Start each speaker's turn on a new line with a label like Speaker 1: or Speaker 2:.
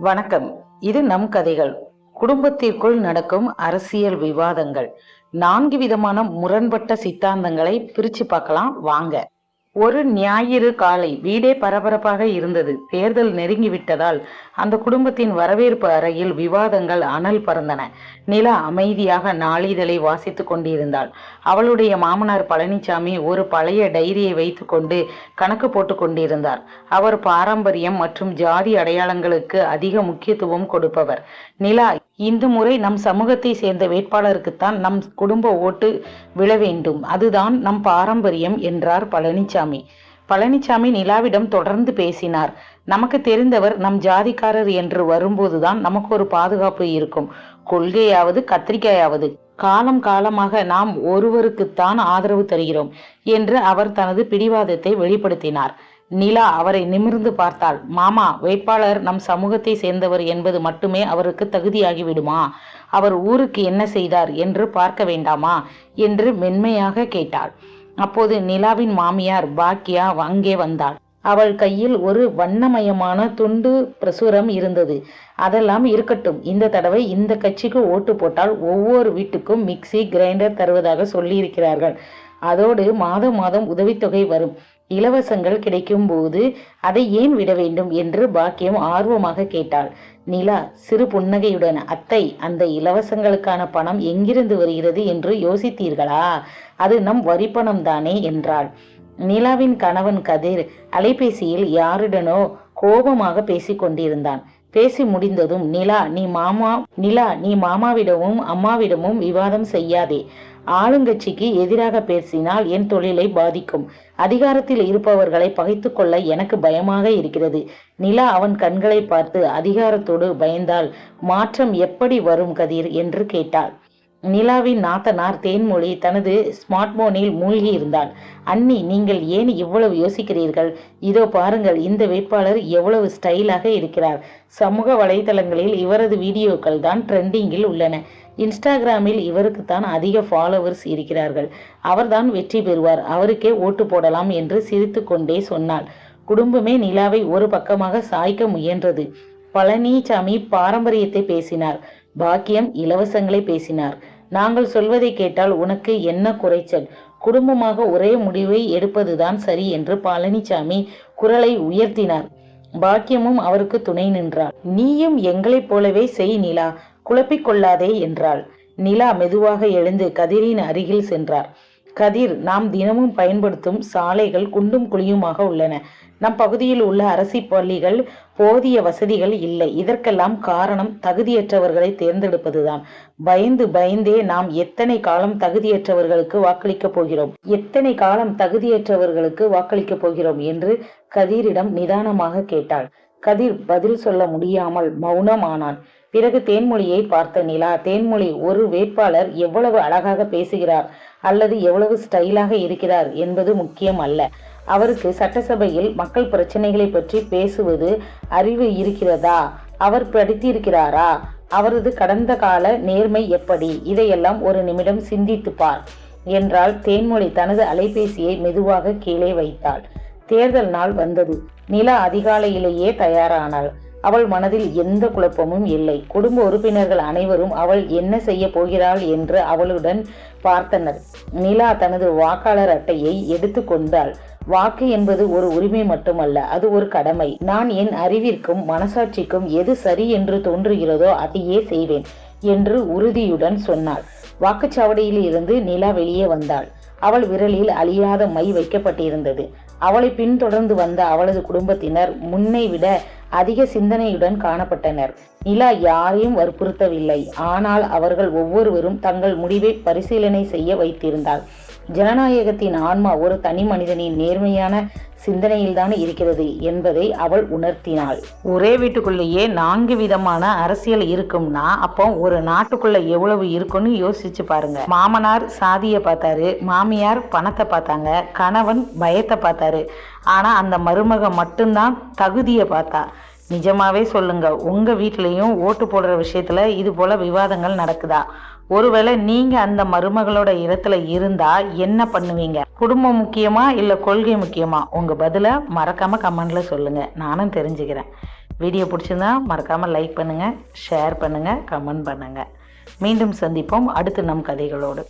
Speaker 1: வணக்கம். இது நம் கதைகள். குடும்பத்திற்குள் நடக்கும் அரசியல் விவாதங்கள். 4 விதமான முரண்பட்ட சித்தாந்தங்களை பிரிச்சு பார்க்கலாம் வாங்க. ஒரு ஞாயிறு காலை வீடே பரபரப்பாக இருந்தது. தேர்தல் நெருங்கிவிட்டதால் அந்த குடும்பத்தின் வரவேற்பு அறையில் விவாதங்கள் அனல் பறந்தன. நிலா அமைதியாக நாளிதழை வாசித்துக் கொண்டிருந்தாள். அவளுடைய மாமனார் பழனிசாமி ஒரு பழைய டைரியை வைத்து கொண்டு கணக்கு போட்டு கொண்டிருந்தார். அவர் பாரம்பரியம் மற்றும் ஜாதி அடையாளங்களுக்கு அதிக முக்கியத்துவம் கொடுப்பவர். நிலா, இந்த முறை நம் சமூகத்தை சேர்ந்த வேட்பாளருக்குத்தான் நம் குடும்ப ஓட்டு விழ வேண்டும், அதுதான் நம் பாரம்பரியம் என்றார் பழனிசாமி. பழனிசாமி நிலாவிடம் தொடர்ந்து பேசினார். நமக்கு தெரிந்தவர் நம் ஜாதிக்காரர் என்று வரும்போதுதான் நமக்கு ஒரு பாதுகாப்பு இருக்கும். கொள்கையாவது கத்திரிக்காயாவது காலம் காலமாக நாம் ஒருவருக்குத்தான் ஆதரவு தருகிறோம் என்று அவர் தனது பிடிவாதத்தை வெளிப்படுத்தினார். நிலா அவரை நிமிர்ந்து பார்த்தாள். மாமா, வேட்பாளர் நம் சமூகத்தை சேர்ந்தவர் என்பது மட்டுமே அவருக்கு தகுதியாகிவிடுமா? அவர் ஊருக்கு என்ன செய்தார் என்று பார்க்க வேண்டாமா என்று மென்மையாக கேட்டாள். அப்போது நிலாவின் மாமியார் பாக்கியா அங்கே வந்தாள். அவள் கையில் ஒரு வண்ணமயமான துண்டு பிரசுரம் இருந்தது. அதெல்லாம் இருக்கட்டும், இந்த தடவை இந்த கட்சிக்கு ஓட்டு போட்டால் ஒவ்வொரு வீட்டுக்கும் மிக்சி கிரைண்டர் தருவதாக சொல்லியிருக்கிறார்கள். அதோடு மாதம் மாதம் உதவித்தொகை வரும். இலவசங்கள் கிடைக்கும் போது அதை ஏன் விட வேண்டும் என்று பாக்கியம் ஆர்வமாக கேட்டாள். நிலா சிறு புன்னகையுடன், அத்தை, அந்த இலவசங்களுக்கான பணம் எங்கிருந்து வருகிறது என்று யோசித்தீர்களா? அது நம் வரிப்பணம் தானே என்றாள். நிலாவின் கணவன் கதிர் அலைபேசியில் யாருடனோ கோபமாக பேசிக் கொண்டிருந்தான். பேசி முடிந்ததும், நிலா நீ மாமாவிடமும் அம்மாவிடமும் விவாதம் செய்யாதே. ஆளுங்கட்சிக்கு எதிராக பேசினால் என் தொழிலை பாதிக்கும். அதிகாரத்தில் இருப்பவர்களை பகைத்து கொள்ள எனக்கு பயமாக இருக்கிறது. நிலா அவன் கண்களை பார்த்து, அதிகாரத்தோடு பயந்தால் மாற்றம் எப்படி வரும் கதிர் என்று கேட்டாள். நிலாவின் நாத்தனார் தேன்மொழி தனது ஸ்மார்ட் போனில் மூழ்கி இருந்தாள். அண்ணி, நீங்கள் ஏன் இவ்வளவு யோசிக்கிறீர்கள்? இதோ பாருங்கள், இந்த வேட்பாளர் எவ்வளவு ஸ்டைலாக இருக்கிறார். சமூக வலைதளங்களில் இவரது வீடியோக்கள் தான் ட்ரெண்டிங்கில் உள்ளன. இன்ஸ்டாகிராமில் இவருக்குத்தான் அதிக ஃபாலோவர்ஸ் இருக்கிறார்கள். அவர்தான் வெற்றி பெறுவார், அவருக்கே ஓட்டு போடலாம் என்று சிரித்து கொண்டே சொன்னாள். குடும்பமே நிலாவை ஒரு பக்கமாக சாய்க்க முயன்றது. பழனிசாமி பாரம்பரியத்தை பேசினார். பாக்கியம் இலவசங்களை பேசினார். நாங்கள் சொல்வதை கேட்டால் உனக்கு என்ன குறைச்சல்? குடும்பமாக ஒரே முடிவை எடுப்பதுதான் சரி என்று பழனிசாமி குரலை உயர்த்தினார். பாக்கியமும் அவருக்கு துணை நின்றாள். நீயும் எங்களைப் போலவே செய் நிலா, குழப்பிக்கொள்ளாதே என்றாள். நிலா மெதுவாக எழுந்து கதிரின் அருகில் சென்றார். கதிர், நாம் தினமும் பயன்படுத்தும் சாலைகள் குண்டும் குழியுமாக உள்ளன. நம் பகுதியில் உள்ள அரசு பள்ளிகள் போதிய வசதிகள் இல்லை. இதற்கெல்லாம் காரணம் தகுதியற்றவர்களை தேர்ந்தெடுப்பதுதான். பயந்து பயந்தே நாம் எத்தனை காலம் தகுதியற்றவர்களுக்கு வாக்களிக்கப் போகிறோம் என்று கதிரிடம் நிதானமாக கேட்டாள். கதிர் பதில் சொல்ல முடியாமல் மௌனமானான். பிறகு தேன்மொழியை பார்த்த நிலா, தேன்மொழி, ஒரு வேட்பாளர் எவ்வளவு அழகாக பேசுகிறார் அல்லது எவ்வளவு ஸ்டைலாக இருக்கிறார் என்பது முக்கியம் அல்ல. அவருக்கு சட்டசபையில் மக்கள் பிரச்சனைகளை பற்றி பேசுவது அறிவு இருக்கிறதா? அவர் படித்திருக்கிறாரா? அவரது கடந்த கால நேர்மை எப்படி? இதையெல்லாம் ஒரு நிமிடம் சிந்தித்து பார் என்றால் தேன்மொழி தனது அலைபேசியை மெதுவாக கீழே வைத்தாள். தேர்தல் நாள் வந்தது. நிலா அதிகாலையிலேயே தயாரானாள். அவள் மனதில் எந்த குழப்பமும் இல்லை. குடும்ப உறுப்பினர்கள் அனைவரும் அவள் என்ன செய்ய போகிறாள் என்று அவளுடன் பார்த்தனர். நிலா தனது வாக்காளர் அட்டையை எடுத்து கொண்டாள். வாக்கு என்பது ஒரு உரிமை மட்டுமல்ல, அது ஒரு கடமை. நான் என் அறிவிற்கும் மனசாட்சிக்கும் எது சரி என்று தோன்றுகிறதோ அதையே செய்வேன் என்று உறுதியுடன் சொன்னாள். வாக்குச்சாவடியில் இருந்து நிலா வெளியே வந்தாள். அவள் விரலில் அழியாத மை வைக்கப்பட்டிருந்தது. அவளை பின்தொடர்ந்து வந்த அவளது குடும்பத்தினர் முன்னை விட அதிக சிந்தனையுடன் காணப்பட்டனர். நிலா யாரையும் வற்புறுத்தவில்லை. ஆனால் அவர்கள் ஒவ்வொருவரும் தங்கள் முடிவை பரிசீலனை செய்ய வைத்திருந்தாள். ஜனநாயகத்தின் ஆன்மா ஒரு தனி மனிதனின் நேர்மையான சிந்தனையில்தான் இருக்கிறது என்பதை அவள் உணர்த்தினாள். ஒரே வீட்டுக்குள்ளேயே 4 விதமான அரசியல் இருக்கும்னா அப்போ ஒரு நாட்டுக்குள்ள எவ்வளவு இருக்குன்னு யோசிச்சு பாருங்க. மாமனார் சாதியை பார்த்தாரு, மாமியார் பணத்தை பார்த்தாங்க, கணவன் பயத்தை பார்த்தாரு. ஆனா அந்த மருமக மட்டும்தான் தகுதியை பார்த்தா. நிஜமாவே சொல்லுங்க, உங்க வீட்லயும் ஓட்டு போடுற விஷயத்துல இது போல விவாதங்கள் நடக்குதா? ஒருவேளை நீங்க அந்த மருமகளோட இடத்துல இருந்தா என்ன பண்ணுவீங்க? குடும்பம் முக்கியமா இல்ல கொள்கை முக்கியமா? உங்க பதில மறக்காம கமெண்ட்ல சொல்லுங்க, நானும் தெரிஞ்சுக்கிறேன். வீடியோ பிடிச்சிருந்தா மறக்காமல் லைக் பண்ணுங்கள், ஷேர் பண்ணுங்கள், கமெண்ட் பண்ணுங்கள். மீண்டும் சந்திப்போம் அடுத்து நம் கதைகளோடு.